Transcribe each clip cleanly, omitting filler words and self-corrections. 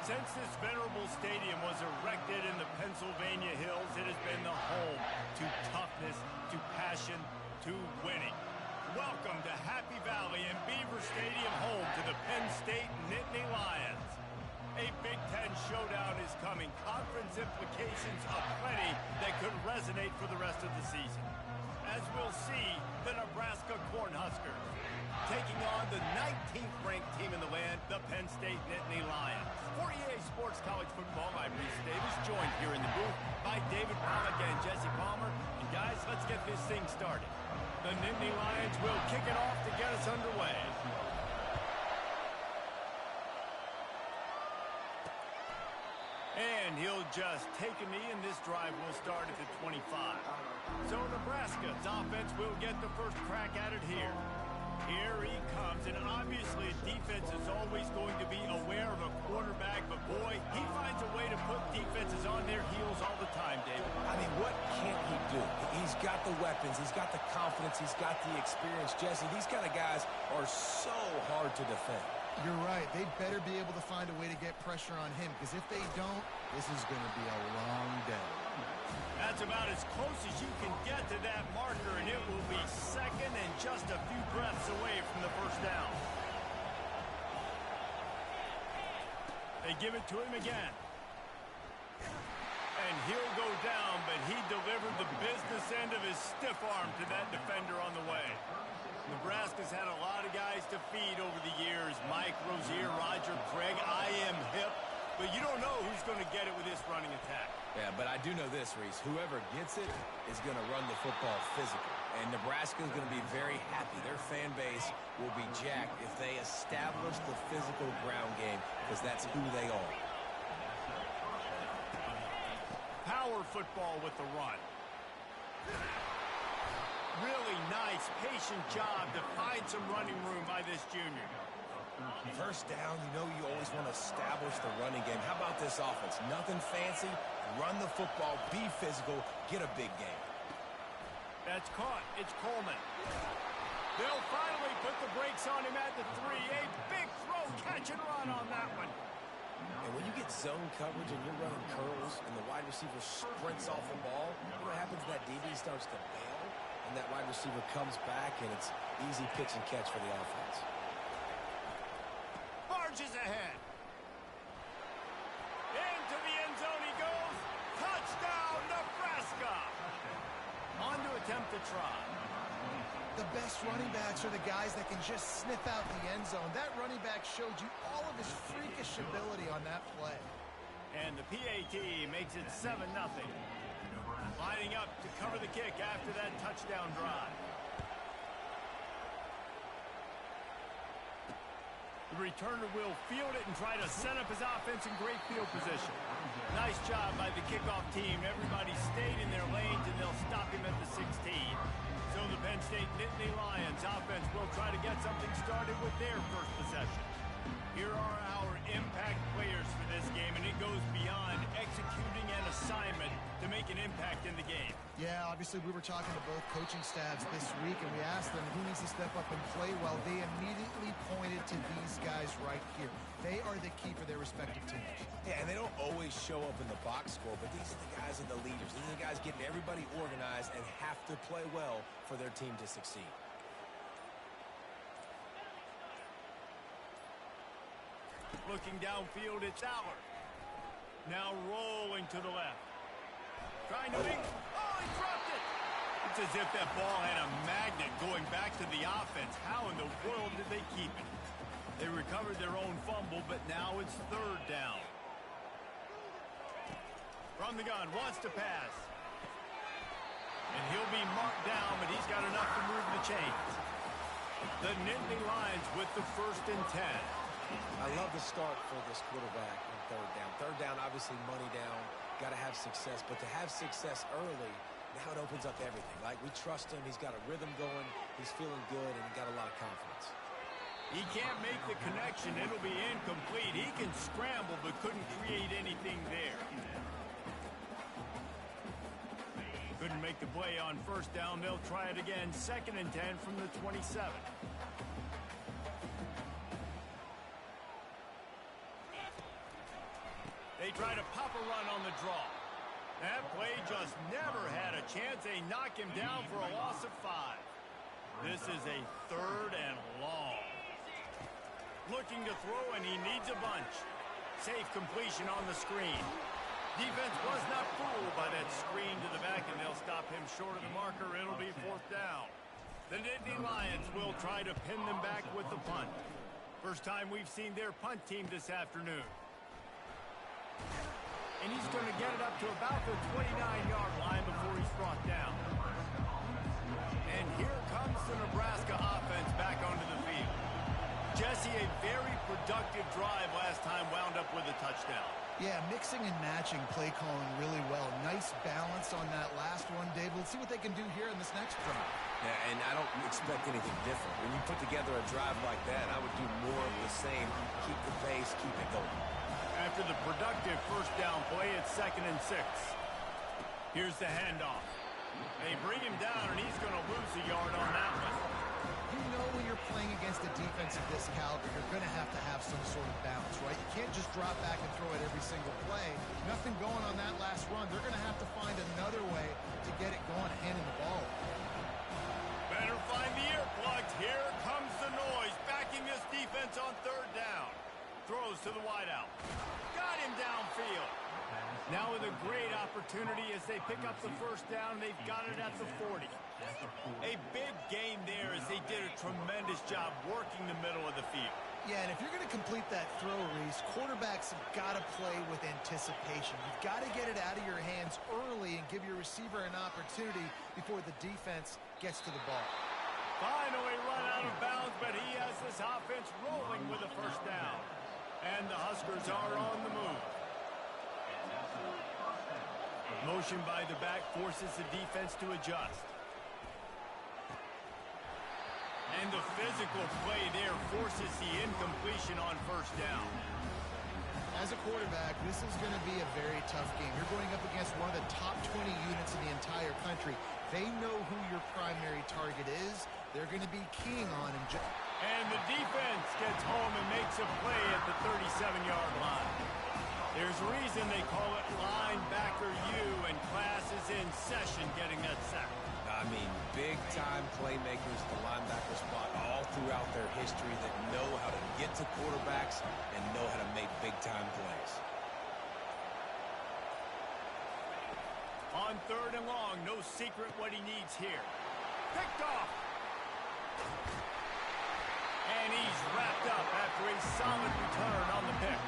Since this venerable stadium was erected in the Pennsylvania Hills, it has been the home to toughness, to passion, to winning. Welcome to Happy Valley and Beaver Stadium, home to the Penn State Nittany Lions. A Big Ten showdown is coming. Conference implications aplenty that could resonate for the rest of the season. As we'll see, the Nebraska Cornhuskers taking on the 19th ranked team in the land, the Penn State Nittany Lions. For EA Sports College Football, I'm Reese Davis, joined here in the booth by David Pollack and Jesse Palmer. And guys, let's get this thing started. The Nittany Lions will kick it off to get us underway. And he'll just take a knee, and this drive will start at the 25. So Nebraska's offense will get the first crack at it here. Here he comes, and obviously defense is always going to be aware of a quarterback, but boy, he finds a way to put defenses on their heels all the time, David. I mean, what can't he do? He's got the weapons, he's got the confidence, he's got the experience. Jesse, these kind of guys are so hard to defend. You're right. They better be able to find a way to get pressure on him, because if they don't, this is going to be a long day. That's about as close as you can get to that marker, and it will be second and just a few breaths away from the first down. They give it to him again. And he'll go down, but he delivered the business end of his stiff arm to that defender on the way. Nebraska's had a lot of guys to feed over the years. Mike Rozier, Roger Craig, I am hip. But you don't know who's going to get it with this running attack. Yeah, but I do know this, Reese. Whoever gets it is going to run the football physical. And Nebraska's going to be very happy. Their fan base will be jacked if they establish the physical ground game, because that's who they are. Power football with the run. Really nice, patient job to find some running room by this junior. First down, you know you always want to establish the running game. How about this offense? Nothing fancy. Run the football, be physical, get a big game. That's caught. It's Coleman. They'll finally put the brakes on him at the 3. A big throw, catch and run on that one. And when you get zone coverage and you're running curls and the wide receiver sprints off the ball, what happens? That DB starts to bail, and that wide receiver comes back, and it's easy pitch and catch for the offense. Barges ahead. Into the end zone he goes. Touchdown, Nebraska. On to attempt to try. The best running backs are the guys that can just sniff out the end zone. That running back showed you all of his freakish ability on that play. And the PAT makes it 7-0. Lining up to cover the kick after that touchdown drive. The returner will field it and try to set up his offense in great field position. Nice job by the kickoff team. Everybody stayed in their lanes, and they'll stop him at the 16. So the Penn State Nittany Lions offense will try to get something started with their first possession. Here are our impact players for this game, and it goes beyond executing an assignment to make an impact in the game. Yeah, obviously we were talking to both coaching staffs this week, and we asked them who needs to step up and play well. They immediately pointed to these guys right here. They are the key for their respective teams. Yeah, and they don't always show up in the box score, but these are the guys that are the leaders. These are the guys getting everybody organized and have to play well for their team to succeed. Looking downfield, it's Aller. Now rolling to the left. Trying to make... Oh, he dropped it! It's as if that ball had a magnet going back to the offense. How in the world did they keep it? They recovered their own fumble, but now it's third down. From the gun, wants to pass. And he'll be marked down, but he's got enough to move the chains. The Nittany Lions with the 1st and 10. I love the start for this quarterback on third down. Third down, obviously money down, got to have success. But to have success early, now it opens up everything. Like, we trust him. He's got a rhythm going. He's feeling good, and he got a lot of confidence. He can't make the connection. It'll be incomplete. He can scramble, but couldn't create anything there. Couldn't make the play on first down. They'll try it again. 2nd and 10 from the 27. They try to pop a run on the draw. That play just never had a chance. They knock him down for a loss of 5. This is a 3rd and long. Looking to throw, and he needs a bunch. Safe completion on the screen. Defense was not fooled by that screen to the back, and they'll stop him short of the marker. It'll be 4th down. The Nittany Lions will try to pin them back with the punt. First time we've seen their punt team this afternoon. And he's going to get it up to about the 29-yard line before he's brought down. And here comes the Nebraska offense back onto the field. Jesse, a very productive drive last time, wound up with a touchdown. Yeah, mixing and matching play calling really well. Nice balance on that last one, Dave. Let's see what they can do here in this next drive. Yeah, and I don't expect anything different. When you put together a drive like that, I would do more of the same. Keep the pace, keep it going. After the productive first down play, it's 2nd and 6. Here's the handoff. They bring him down, and he's going to lose a yard on that one. You know when you're playing against a defense of this caliber, you're going to have some sort of balance, right? You can't just drop back and throw it every single play. Nothing going on that last run. They're going to have to find another way to get it going, handing the ball. Better find the earplugs. Here comes the noise, backing this defense on 3rd down. Throws to the wideout. Got him downfield. Now with a great opportunity as they pick up the first down. They've got it at the 40. A big gain there as they did a tremendous job working the middle of the field. Yeah, and if you're going to complete that throw, Reese, quarterbacks have got to play with anticipation. You've got to get it out of your hands early and give your receiver an opportunity before the defense gets to the ball. Finally run out of bounds, but he has this offense rolling with a first down. And the Huskers are on the move. Motion by the back forces the defense to adjust. And the physical play there forces the incompletion on first down. As a quarterback, this is going to be a very tough game. You're going up against one of the top 20 units in the entire country. They know who your primary target is. They're going to be keying on him. And the defense gets home and makes a play at the 37-yard line. There's a reason they call it linebacker U, and class is in session getting that sack. I mean, big-time playmakers, the linebacker spot, all throughout their history that know how to get to quarterbacks and know how to make big-time plays. On 3rd and long, no secret what he needs here. Picked off. And he's wrapped up after a solid return on the pick.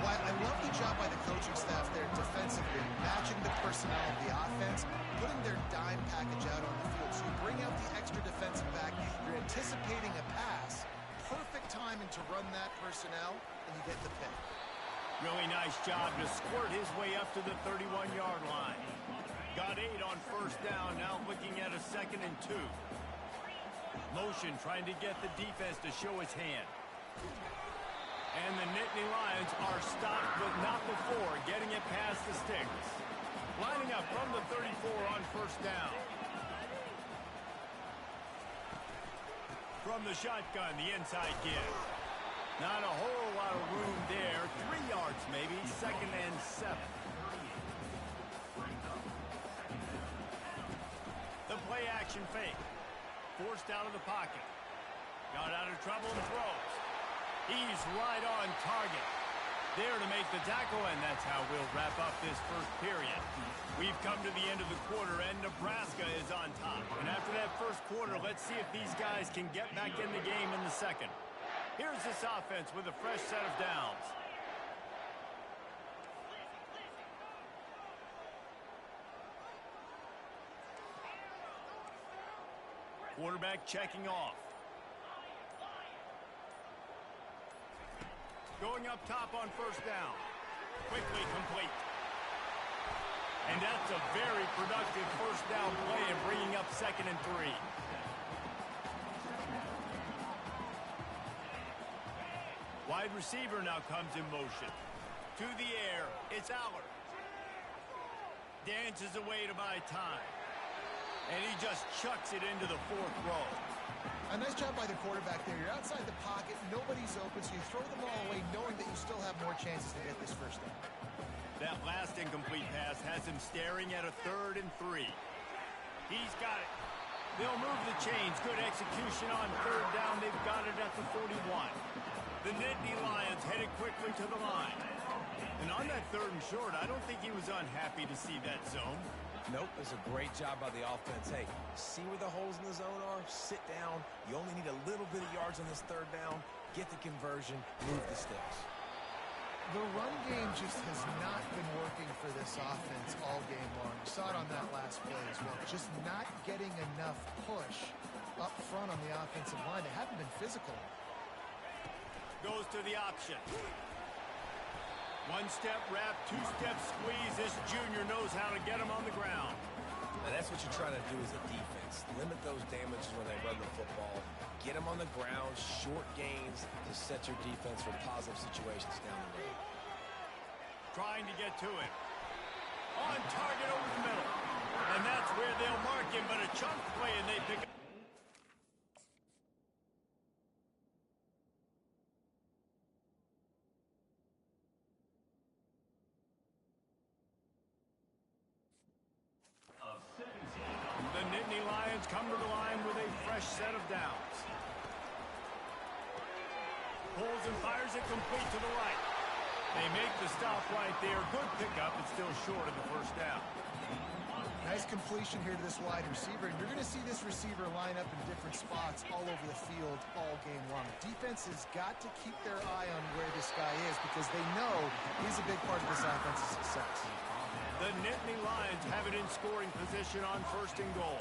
Well, I love the job by the coaching staff there defensively, matching the personnel of the offense, putting their dime package out on the field. So you bring out the extra defensive back, you're anticipating a pass, perfect timing to run that personnel, and you get the pick. Really nice job to squirt his way up to the 31-yard line. Got 8 on first down, now looking at a 2nd and 2. Motion trying to get the defense to show his hand. And the Nittany Lions are stopped, but not before getting it past the sticks. Lining up from the 34 on first down. From the shotgun, the inside give. Not a whole lot of room there. 3 yards maybe, 2nd and 7. The play action fake. Forced out of the pocket. Got out of trouble and throws. He's right on target. There to make the tackle, and that's how we'll wrap up this first period. We've come to the end of the quarter, and Nebraska is on top. And after that first quarter, let's see if these guys can get back in the game in the second. Here's this offense with a fresh set of downs. Quarterback checking off. Going up top on first down. Quickly complete. And that's a very productive first down play and bringing up 2nd and 3. Wide receiver now comes in motion. To the air, it's Allard. Dances away to buy time. And he just chucks it into the 4th row. A nice job by the quarterback there. You're outside the pocket, nobody's open, so you throw the ball away knowing that you still have more chances to get this first down. pass has him staring at a 3rd and 3. He's got it. They'll move the chains. Good execution on 3rd down. They've got it at the 41. The Nittany Lions headed quickly to the line. And on that 3rd and short, I don't think he was unhappy to see that zone. Nope, it's a great job by the offense. Hey, see where the holes in the zone are? Sit down. You only need a little bit of yards on this 3rd down. Get the conversion. Move the sticks. The run game just has not been working for this offense all game long. You saw it on that last play as well. Just not getting enough push up front on the offensive line. They haven't been physical. Goes to the option. 1-step wrap, 2-step squeeze. This junior knows how to get him on the ground. And that's what you're trying to do as a defense. Limit those damages when they run the football. Get them on the ground, short gains to set your defense for positive situations down the road. Trying to get to it. On target over the middle. And that's where they'll mark him, but a chunk play and they pick up. The Nittany Lions come to the line with a fresh set of downs. Pulls and fires it complete to the right. They make the stop right there. Good pickup. It's still short of the 1st down. Nice completion here to this wide receiver. And you're going to see this receiver line up in different spots all over the field all game long. Defense has got to keep their eye on where this guy is because they know he's a big part of this offense's success. The Nittany Lions have it in scoring position on 1st and goal.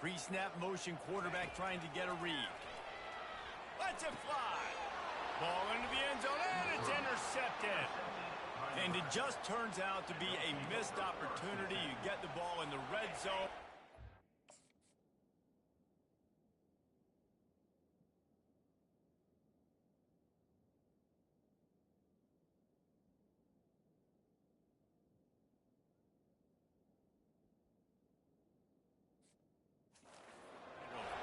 Pre-snap motion quarterback trying to get a read. Lets it fly. Ball into the end zone, and it's intercepted. And it just turns out to be a missed opportunity. You get the ball in the red zone.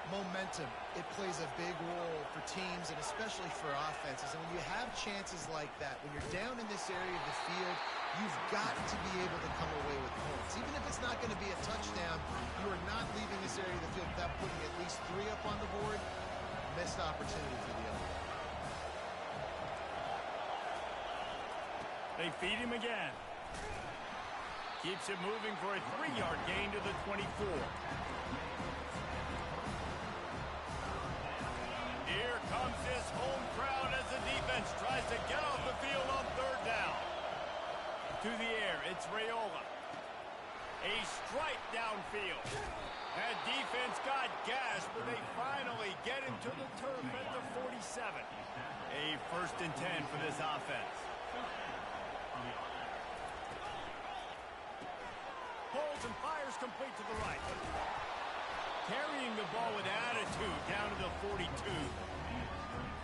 Momentum, it plays a big role for teams and especially for offenses. And when you have chances like that, when you're down in this area of the field, you've got to be able to come away with points. Even if it's not going to be a touchdown, you are not leaving this area of the field without putting at least 3 up on the board. Missed opportunity for the other. They feed him again. Keeps it moving for a 3-yard gain to the 24. Here comes this home crowd as the defense tries to get off the field on 3rd down. To the air, it's Raiola. A strike downfield. That defense got gashed, but they finally get him to the turf at the 47. A 1st and 10 for this offense. Pulls and fires complete to the right. Carrying the ball with attitude down to the 42.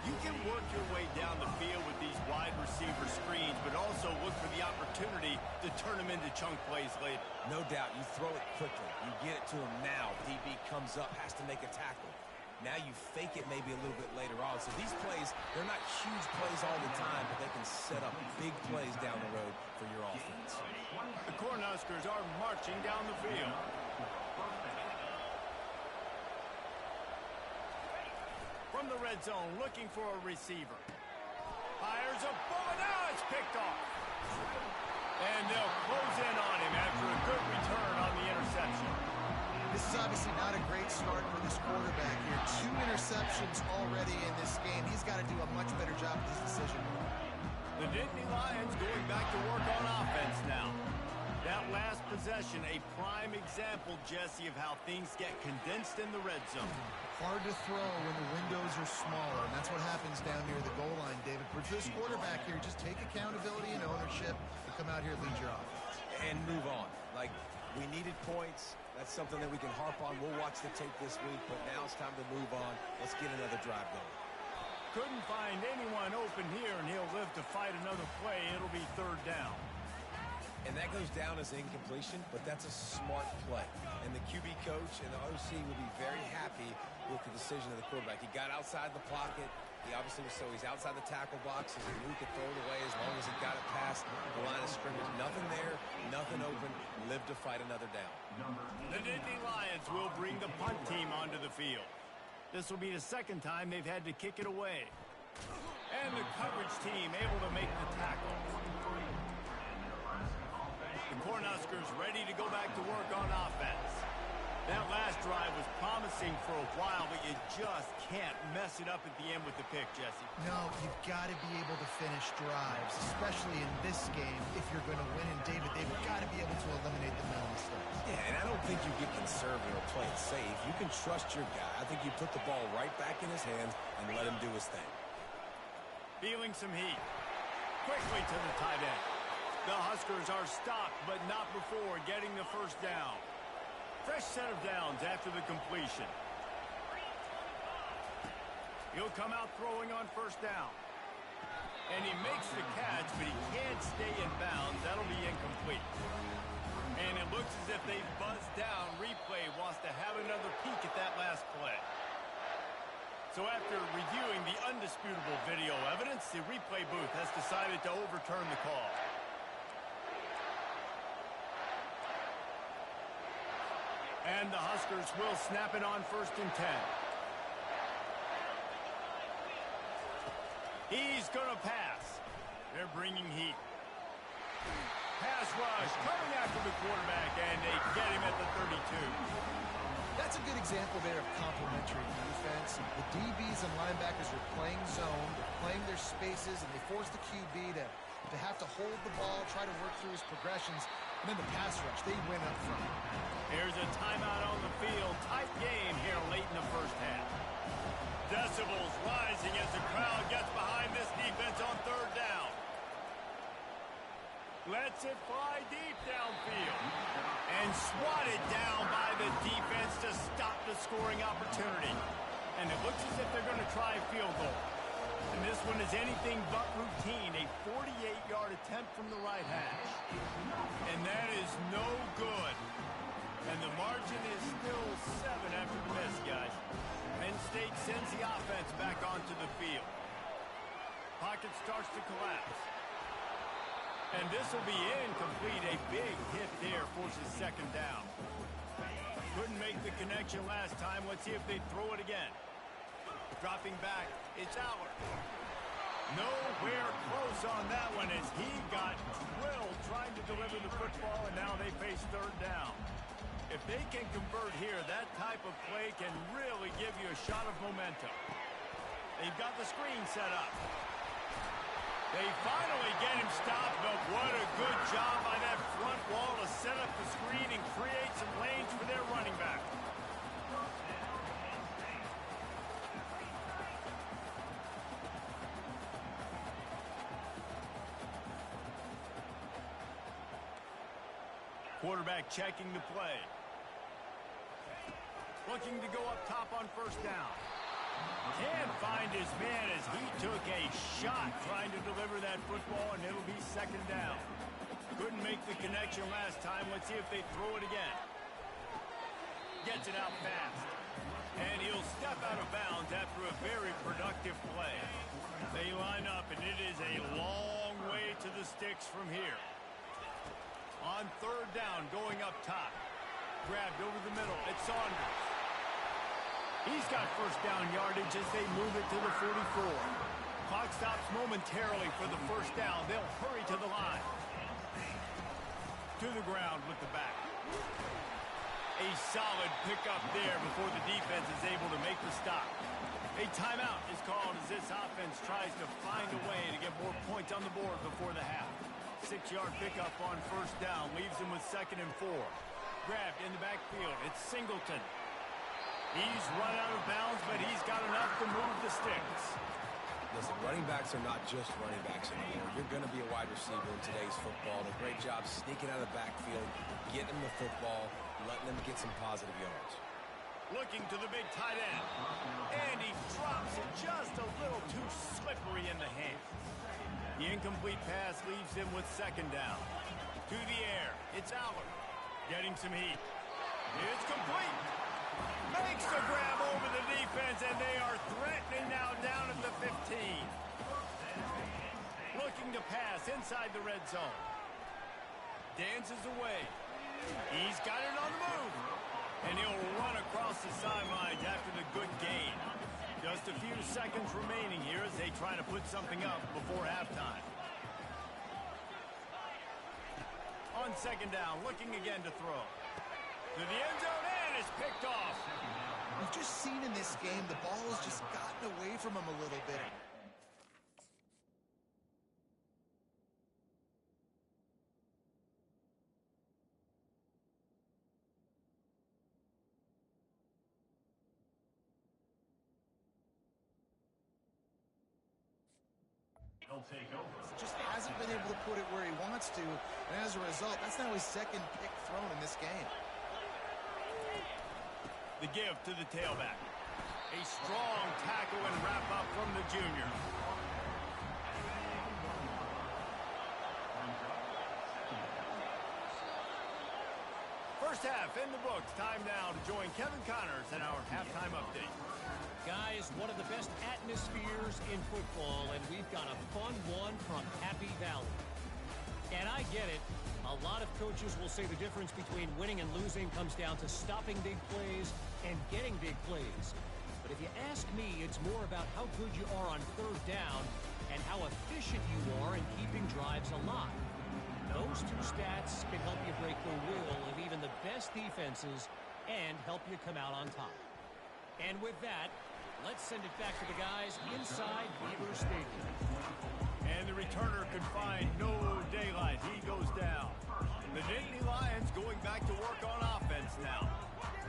You can work your way down the field with these wide receiver screens, but also look for the opportunity to turn them into chunk plays later. No doubt, you throw it quickly. You get it to him now. DB comes up, has to make a tackle. Now you fake it maybe a little bit later on. So these plays, they're not huge plays all the time, but they can set up big plays down the road for your offense. The Cornhuskers are marching down the field. From the red zone, looking for a receiver. Fires a bullet. Now it's picked off. And they'll close in on him after a good return on the interception. This is obviously not a great start for this quarterback here. 2 interceptions already in this game. He's got to do a much better job with his decision. The Nittany Lions going back to work on offense now. That last possession, a prime example, Jesse, of how things get condensed in the red zone. Hard to throw when the windows are smaller, and that's what happens down near the goal line, David. But for this quarterback here, just take accountability and ownership and come out here and lead your offense. And move on. Like, We needed points. That's something that we can harp on. We'll watch the tape this week, but now it's time to move on. Let's get another drive going. Couldn't find anyone open here, and he'll live to fight another play. It'll be third down. And that goes down as incompletion, but that's a smart play. And the QB coach and the OC will be very happy with the decision of the quarterback. He got outside the pocket. He obviously was, so he's outside the tackle box, and he knew he could throw it away as long as he got it past the line of scrimmage. Nothing there, nothing open. Live to fight another down. The Nittany Lions will bring the punt team onto the field. This will be the second time they've had to kick it away. And the coverage team able to make the tackle. The Cornhuskers ready to go back to work on offense. That last drive was promising for a while, but you just can't mess it up at the end with the pick, Jesse. No, you've got to be able to finish drives, especially in this game. If you're going to win, and David, they've got to be able to eliminate the mental mistakes. Yeah, and I don't think you get conservative or play it safe. You can trust your guy. I think you put the ball right back in his hands and let him do his thing. Feeling some heat. Quickly to the tight end. The Huskers are stopped, but not before getting the first down. Fresh set of downs after the completion. He'll come out throwing on first down. And he makes the catch, but he can't stay in bounds. That'll be incomplete. And it looks as if they buzzed down. Replay wants to have another peek at that last play. So after reviewing the undisputable video evidence, the replay booth has decided to overturn the call. And the Huskers will snap it on 1st and 10. He's going to pass. They're bringing heat. Pass rush coming after the quarterback, and they get him at the 32. That's a good example there of complementary defense. The DBs and linebackers are playing zone, they're playing their spaces, and they force the QB to have to hold the ball, try to work through his progressions, and then the pass rush, they win up front. Here's a timeout on the field. Tight game here late in the first half. Decibels rising as the crowd gets behind this defense on third down. Lets it fly deep downfield. And swatted down by the defense to stop the scoring opportunity. And it looks as if they're going to try a field goal. And this one is anything but routine. A 48-yard attempt from the right hash. And that is no good. And the margin is still 7 after the miss, guys. Penn State sends the offense back onto the field. Pocket starts to collapse. And this will be incomplete. A big hit there forces second down. Couldn't make the connection last time. Let's see if they throw it again. Dropping back, it's Allard. Nowhere close on that one as he got drilled trying to deliver the football, and now they face third down. If they can convert here, that type of play can really give you a shot of momentum. They've got the screen set up. They finally get him stopped, but what a good job by that front wall to set up the screen and create some lanes for their running back. Quarterback checking the play. Looking to go up top on first down. Can't find his man as he took a shot trying to deliver that football, and it'll be second down. Couldn't make the connection last time. Let's see if they throw it again. Gets it out fast. And he'll step out of bounds after a very productive play. They line up, and it is a long way to the sticks from here. On third down, going up top. Grabbed over the middle. It's Saunders. He's got first down yardage as they move it to the 44. Clock stops momentarily for the first down. They'll hurry to the line. To the ground with the back. A solid pickup there before the defense is able to make the stop. A timeout is called as this offense tries to find a way to get more points on the board before the half. 6-yard pickup on first down leaves them with 2nd and 4. Grabbed in the backfield. It's Singleton. He's run out of bounds, but he's got enough to move the sticks. Listen, running backs are not just running backs anymore. You're going to be a wide receiver in today's football. A great job sneaking out of the backfield, getting them the football, letting them get some positive yards. Looking to the big tight end. And he drops it just a little too slippery in the hands. The incomplete pass leaves him with second down. To the air. It's Aller. Getting some heat. It's complete. Makes the grab over the defense, and they are threatening now down at the 15. Looking to pass inside the red zone. Dances away. He's got it on the move. And he'll run across the sidelines after the good gain. Just a few seconds remaining here as they try to put something up before halftime. On second down, looking again to throw. To the end zone, and it's picked off. We've just seen in this game the ball has just gotten away from him a little bit. Just hasn't been able to put it where he wants to, and as a result, that's now his second pick thrown in this game. The give to the tailback. A strong tackle and wrap up from the junior. First half in the books. Time now to join Kevin Connors in our halftime update. Guys, one of the best atmospheres in football, and we've got a fun one from Happy Valley. And I get it. A lot of coaches will say the difference between winning and losing comes down to stopping big plays and getting big plays. But if you ask me, it's more about how good you are on third down and how efficient you are in keeping drives alive. Those two stats can help you break the will of even the best defenses and help you come out on top. And with that, let's send it back to the guys inside Beaver Stadium. And the returner could find no daylight. He goes down. The Nittany Lions going back to work on offense now.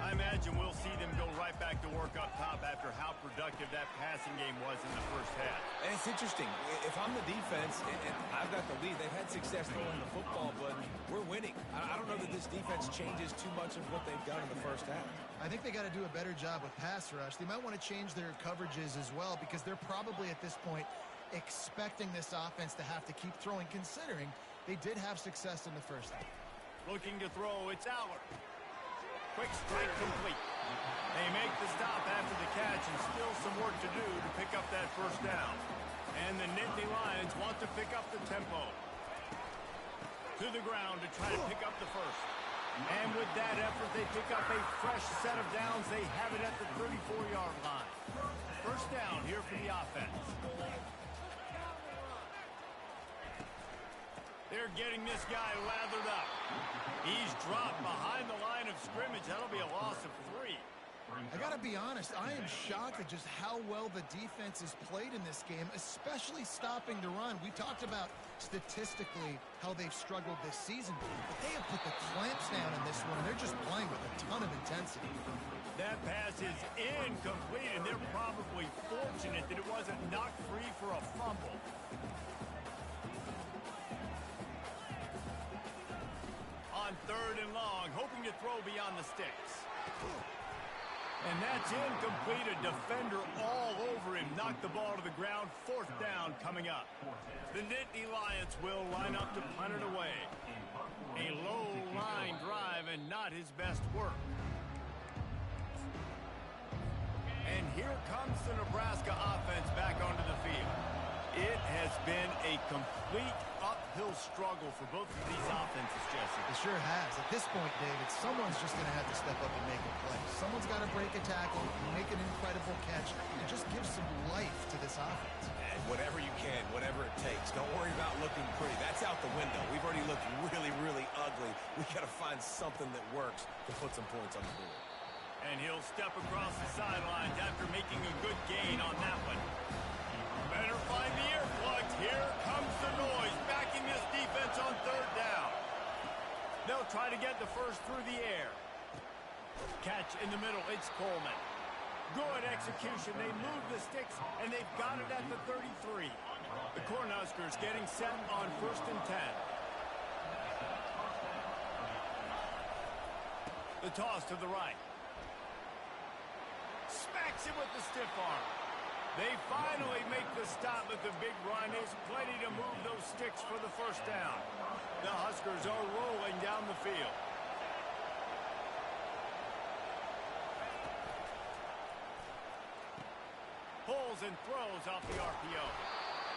I imagine we'll see them go right back to work up top after how productive that passing game was in the first half. And it's interesting. If I'm the defense and I've got the lead, they've had success throwing the football, but we're winning. I don't know that this defense changes too much of what they've done in the first half. I think they got to do a better job with pass rush. They might want to change their coverages as well because they're probably at this point expecting this offense to have to keep throwing, considering they did have success in the first half. Looking to throw, it's Aller. Quick strike complete. They make the stop after the catch and still some work to do to pick up that first down. And the Nittany Lions want to pick up the tempo. To the ground to try to pick up the first. And with that effort, they pick up a fresh set of downs. They have it at the 34-yard line. First down here for the offense. They're getting this guy lathered up. He's dropped behind the line of scrimmage. That'll be a loss of 3. I got to be honest, I am shocked at just how well the defense has played in this game, especially stopping the run. We talked about statistically how they've struggled this season, but they have put the clamps down in this one, and they're just playing with a ton of intensity. That pass is incomplete, and they're probably fortunate that it wasn't knocked free for a fumble. On third and long, hoping to throw beyond the sticks. And that's incomplete. A defender all over him. Knocked the ball to the ground. Fourth down coming up. The Nittany Lions will line up to punt it away. A low line drive and not his best work. And here comes the Nebraska offense back onto the field. It has been a complete uphill struggle for both of these offenses, Jesse. It sure has. At this point, David, someone's just going to have to step up and make a play. Someone's got to break a tackle, make an incredible catch, and just give some life to this offense. And whatever you can, whatever it takes. Don't worry about looking pretty. That's out the window. We've already looked really, really ugly. We've got to find something that works to put some points on the board. And he'll step across the sidelines after making a good gain on that one. Better find the earplugs. Here comes the noise, backing this defense on third down. They'll try to get the first through the air. Catch in the middle. It's Coleman. Good execution. They move the sticks, and they've got it at the 33. The Cornhuskers getting set on 1st and 10. The toss to the right. Smacks it with the stiff arm. They finally make the stop, but the big run is plenty to move those sticks for the first down. The Huskers are rolling down the field. Pulls and throws off the RPO.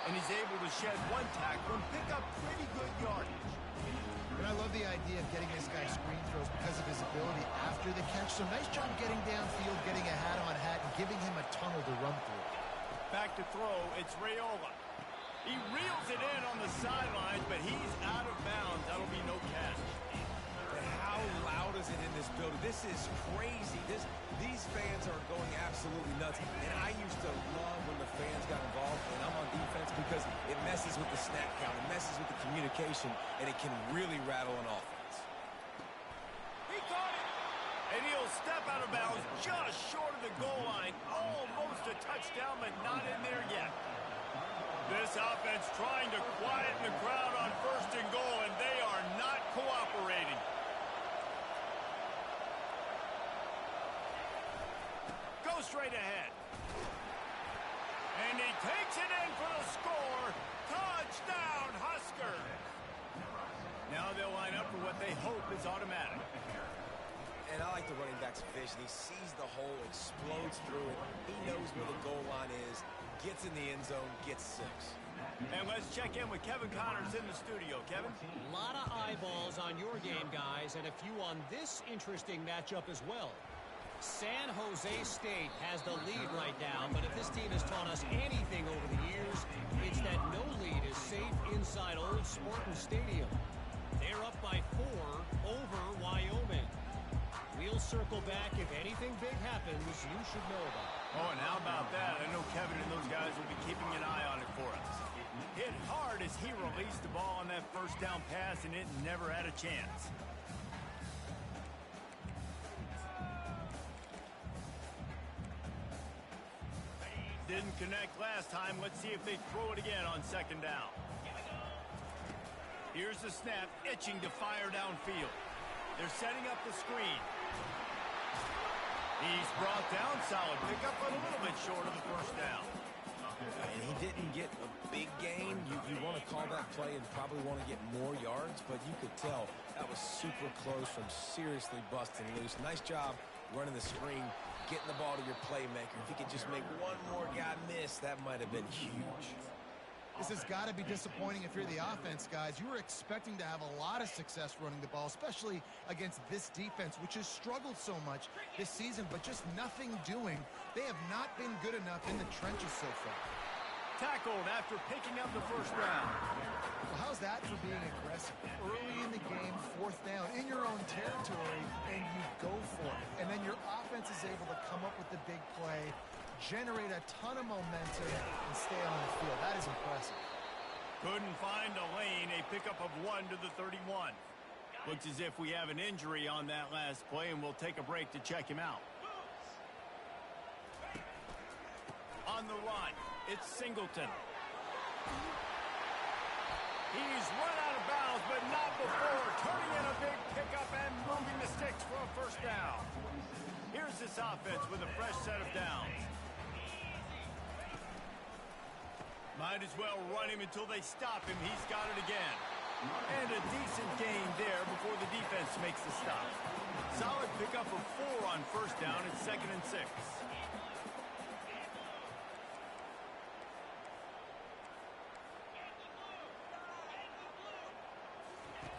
And he's able to shed one tackle and pick up pretty good yardage. And I love the idea of getting this guy screen throws because of his ability after the catch. So nice job getting downfield, getting a hat-on-hat, and giving him a tunnel to run through. Back to throw, it's Raiola. He reels it in on the sidelines, but he's out of bounds. That'll be no catch. And how loud is it in this building? This is crazy. These fans are going absolutely nuts. And I used to love when the fans got involved, and I'm on defense, because it messes with the snap count, it messes with the communication, and it can really rattle an offense. He caught it! And he'll step out of bounds just short of the goal line. Almost a touchdown, but not in there yet. This offense trying to quieten the crowd on 1st and goal, and they are not cooperating. Go straight ahead. And he takes it in for the score. Touchdown, Huskers. Now they'll line up for what they hope is automatic. And I like the running back's vision. He sees the hole, explodes through it. He knows where the goal line is, gets in the end zone, gets 6. And let's check in with Kevin Connors in the studio. Kevin? A lot of eyeballs on your game, guys, and a few on this interesting matchup as well. San Jose State has the lead right now, but if this team has taught us anything over the years, it's that no lead is safe inside Old Spartan Stadium. They're up by 4 over Wyoming. We'll circle back if anything big happens you should know about. Oh, and how about that? I know Kevin and those guys will be keeping an eye on it for us. Hit hard as he released the ball on that first down pass, and it never had a chance. Didn't connect last time. Let's see if they throw it again on 2nd down. Here's the snap, itching to fire downfield. They're setting up the screen. He's brought down, solid pickup, but a little bit short of the first down. And he didn't get a big gain. You want to call that play and probably want to get more yards, but you could tell that was super close from seriously busting loose. Nice job running the screen, getting the ball to your playmaker. If he could just make one more guy miss, that might have been huge. This has got to be disappointing if you're the offense, guys. You were expecting to have a lot of success running the ball, especially against this defense, which has struggled so much this season, but just nothing doing. They have not been good enough in the trenches so far. Tackled after picking up the first round. Well, how's that for being aggressive? Early in the game, 4th down, in your own territory, and you go for it. And then your offense is able to come up with the big play, generate a ton of momentum, and stay on the field. That is impressive. Couldn't find a lane, a pickup of 1 to the 31. Looks as if we have an injury on that last play, and we'll take a break to check him out. On the run, it's Singleton. He's run out of bounds, but not before turning in a big pickup and moving the sticks for a first down. Here's this offense with a fresh set of downs. Might as well run him until they stop him. He's got it again. And a decent gain there before the defense makes the stop. Solid pickup of 4 on first down. It's 2nd and 6.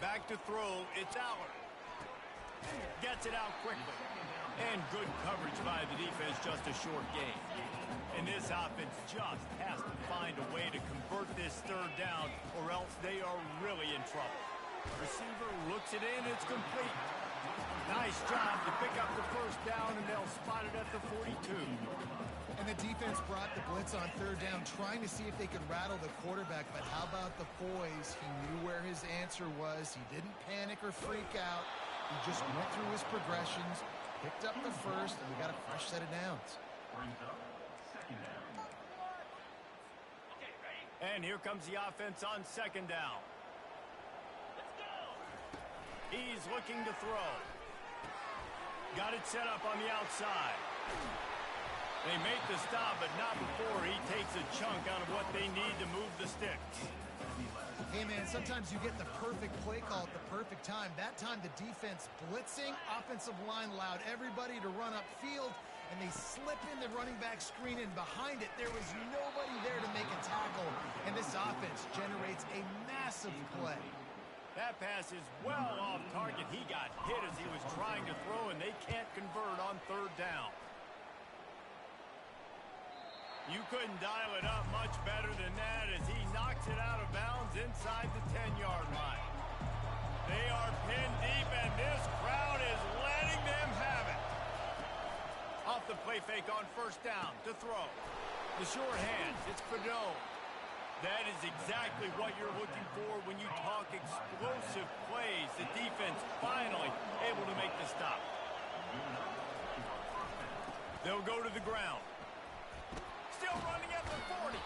Back to throw, it's Aller. Gets it out quickly. And good coverage by the defense, just a short gain. And this offense just has to find a way to convert this 3rd down, or else they are really in trouble. Receiver looks it in, it's complete. Nice job to pick up the first down, and they'll spot it at the 42. And the defense brought the blitz on 3rd down, trying to see if they could rattle the quarterback. But how about the poise? He knew where his answer was. He didn't panic or freak out. He just went through his progressions, picked up the first, and we got a fresh set of downs. And here comes the offense on second down. He's looking to throw. Got it set up on the outside. They make the stop, but not before he takes a chunk out of what they need to move the sticks. Hey, man, sometimes you get the perfect play call at the perfect time. That time, the defense blitzing, offensive line allowed everybody to run upfield, and they slip in the running back screen, and behind it, there was nobody there to make a tackle, and this offense generates a massive play. That pass is well off target. He got hit as he was trying to throw, and they can't convert on third down. You couldn't dial it up much better than that as he knocks it out of bounds inside the 10-yard line. They are pinned deep, and this crowd is letting them have it. Off the play fake on first down to throw. The short hands, it's Fado. That is exactly what you're looking for when you talk explosive plays. The defense finally able to make the stop. They'll go to the ground. Still running at the 40.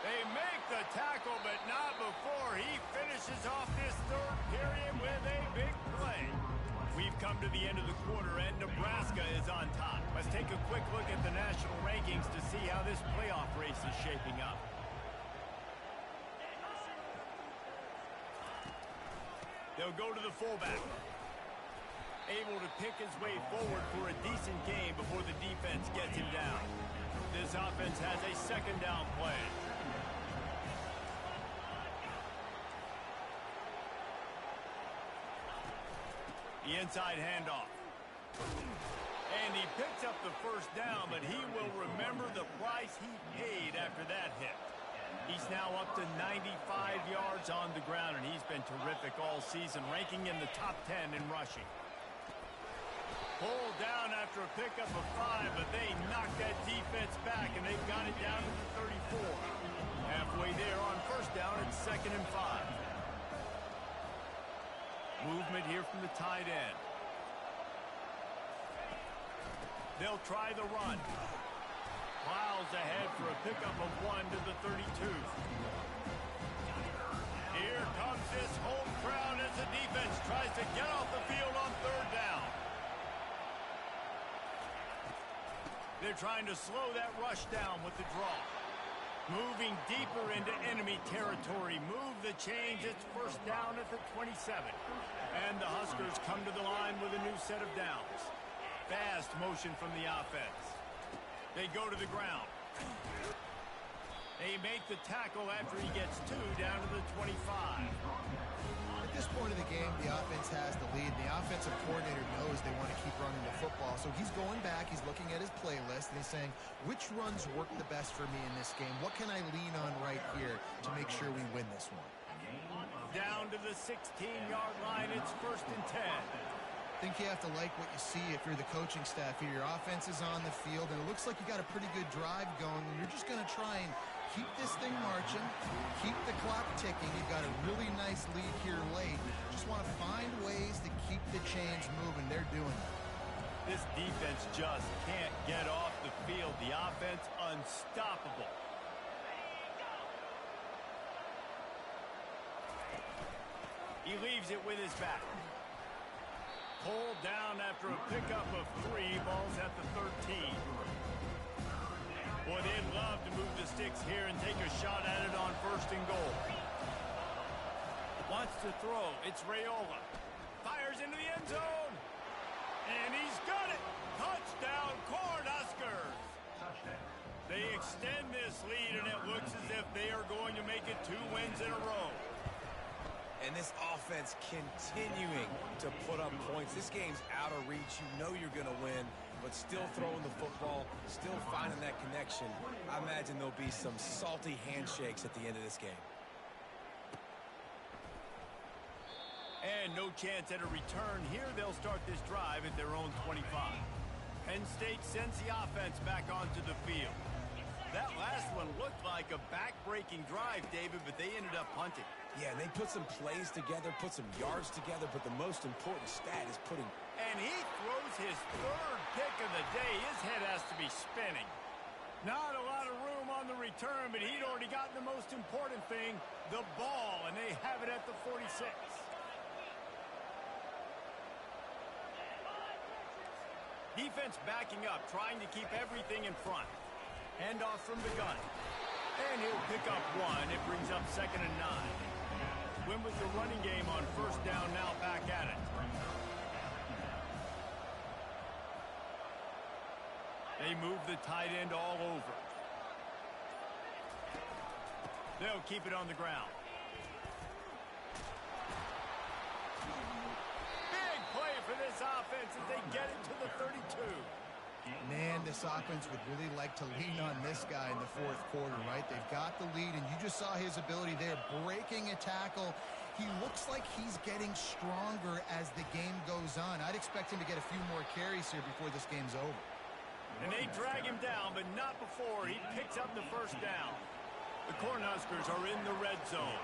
They make the tackle, but not before he finishes off this third period with a big play. We've come to the end of the quarter, and Nebraska is on top. Let's take a quick look at the national rankings to see how this playoff race is shaping up. They'll go to the fullback. Able to pick his way forward for a decent game before the defense gets him down. This offense has a second down play. The inside handoff. And he picks up the first down, but he will remember the price he paid after that hit. He's now up to 95 yards on the ground, and he's been terrific all season, ranking in the top 10 in rushing. Pulled down after a pickup of 5, but they knocked that defense back, and they've got it down to the 34. Halfway there on first down, it's 2nd and 5. Movement here from the tight end. They'll try the run. Plows ahead for a pickup of 1 to the 32. Here comes this home crowd as the defense tries to get off the field on third down. They're trying to slow that rush down with the draw. Moving deeper into enemy territory. Move the change. It's first down at the 27. And the Huskers come to the line with a new set of downs. Fast motion from the offense. They go to the ground. They make the tackle after he gets 2 down to the 25. At this point of the game, the offense has the lead. The offensive coordinator knows they want to keep running the football. So he's going back, he's looking at his playlist, and he's saying, which runs work the best for me in this game? What can I lean on right here to make sure we win this one? Down to the 16-yard line, it's 1st and 10. I think you have to like what you see if you're the coaching staff here. Your offense is on the field, and it looks like you got a pretty good drive going, and you're just going to try and keep this thing marching, keep the clock ticking. You've got a really nice lead here late. Just want to find ways to keep the chains moving. They're doing it. This defense just can't get off the field. The offense unstoppable. He leaves it with his back. Pulled down after a pickup of 3. Ball's at the 13. Boy, they'd love to move the sticks here and take a shot at it on 1st and goal. Wants to throw. It's Raiola. Fires into the end zone. And he's got it. Touchdown, Cornhuskers. They extend this lead, and it looks as if they are going to make it 2 wins in a row. And this offense continuing to put up points. This game's out of reach. You know you're going to win, but still throwing the football, still finding that connection. I imagine there'll be some salty handshakes at the end of this game. And no chance at a return. Here they'll start this drive at their own 25. Penn State sends the offense back onto the field. That last one looked like a back-breaking drive, David, but they ended up punting. Yeah, they put some plays together, put some yards together, but the most important stat is putting... And he throws his 3rd pick of the day. His head has to be spinning. Not a lot of room on the return, but he'd already gotten the most important thing, the ball, and they have it at the 46. Defense backing up, trying to keep everything in front. Handoff from the gun. And he'll pick up one. It brings up 2nd and 9. Win with the running game on 1st down, now back at it. They move the tight end all over. They'll keep it on the ground. Big play for this offense as they get it to the 32. Man, this offense would really like to lean on this guy in the 4th quarter, right? They've got the lead, and you just saw his ability there, breaking a tackle. He looks like he's getting stronger as the game goes on. I'd expect him to get a few more carries here before this game's over. And they drag him down, but not before he picks up the 1st down. The Cornhuskers are in the red zone.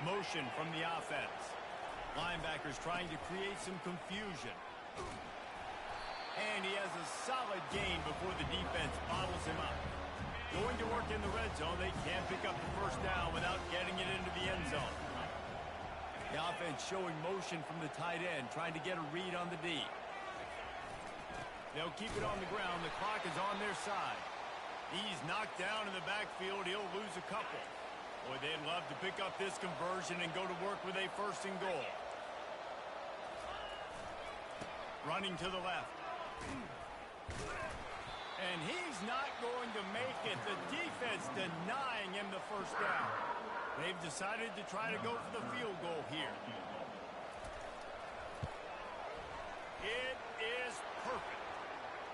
Motion from the offense. Linebackers trying to create some confusion. And he has a solid gain before the defense bottles him up. Going to work in the red zone, they can't pick up the 1st down without getting it into the end zone. The offense showing motion from the tight end, trying to get a read on the D. They'll keep it on the ground. The clock is on their side. He's knocked down in the backfield. He'll lose a couple. Boy, they'd love to pick up this conversion and go to work with a 1st and goal. Running to the left. And he's not going to make it. The defense denying him the 1st down. They've decided to try to go for the field goal here. It is perfect.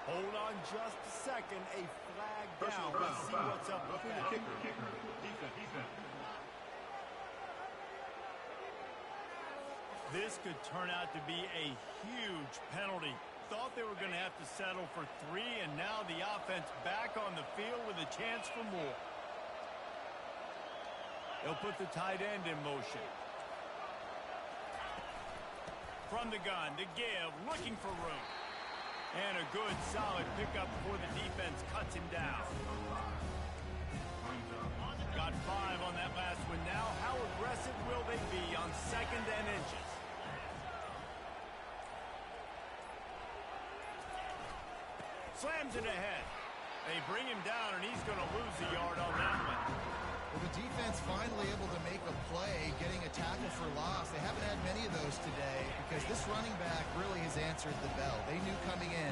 Hold on just a second. A flag down. Let's see what's up with that. Defense. This could turn out to be a huge penalty. Thought they were going to have to settle for 3, and now the offense back on the field with a chance for more. They'll put the tight end in motion. From the gun to give, looking for room. And a good, solid pickup before the defense cuts him down. Got 5 on that last one. Now, how aggressive will they be on 2nd and inches? Slams it ahead. They bring him down, and he's going to lose a yard on that one. Well, the defense finally able to make a play, getting a tackle for loss. They haven't had many of those today because this running back really has answered the bell. They knew coming in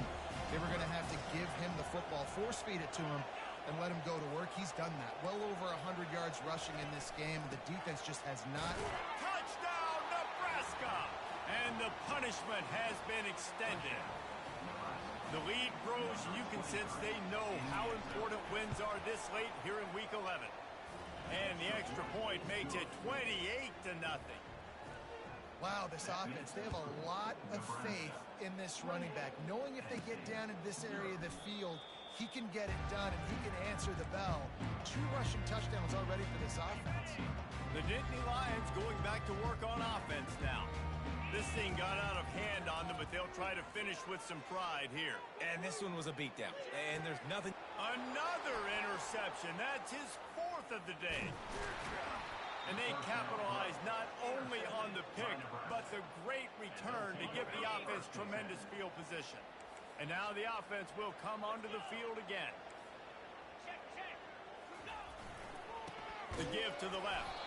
they were going to have to give him the football, force feed it to him, and let him go to work. He's done that. Well over 100 yards rushing in this game. The defense just has not. Touchdown, Nebraska! And the punishment has been extended. The lead grows, and you can sense they know how important wins are this late here in Week 11. And the extra point makes it 28-0. Wow, this offense, they have a lot of faith in this running back. Knowing if they get down in this area of the field, he can get it done, and he can answer the bell. 2 rushing touchdowns already for this offense. The Nittany Lions going back to work on offense now. This thing got out of hand on them, but they'll try to finish with some pride here. And this one was a beatdown. And there's nothing. Another interception. That's his 4th of the day. And they capitalize not only on the pick, but the great return to give the offense tremendous field position. And now the offense will come onto the field again. The give to the left.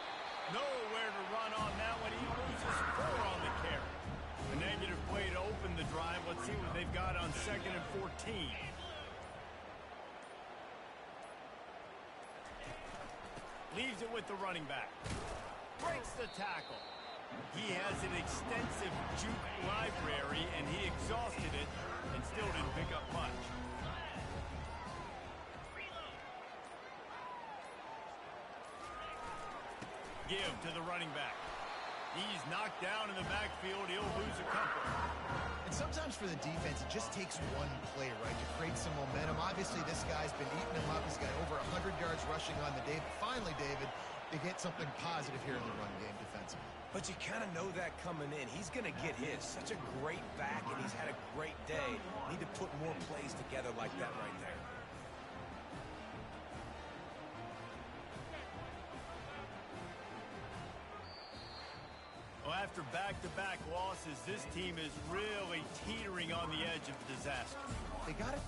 Nowhere to run on that one. He loses 4 on the carry. A negative play to open the drive. Let's see what they've got on 2nd and 14. Leaves it with the running back. Breaks the tackle. He has an extensive juke library, and he exhausted it and still didn't pick up much. Give to the running back. He's knocked down in the backfield. He'll lose a couple. And sometimes for the defense, it just takes one play, right, to create some momentum. Obviously, this guy's been eating him up. He's got over 100 yards rushing on the day. But finally, David, to get something positive here in the run game defensively. But you kind of know that coming in. He's going to get his. Such a great back, and he's had a great day. Need to put more plays together like that right there. Well, after back-to-back losses, this team is really teetering on the edge of disaster. They got it.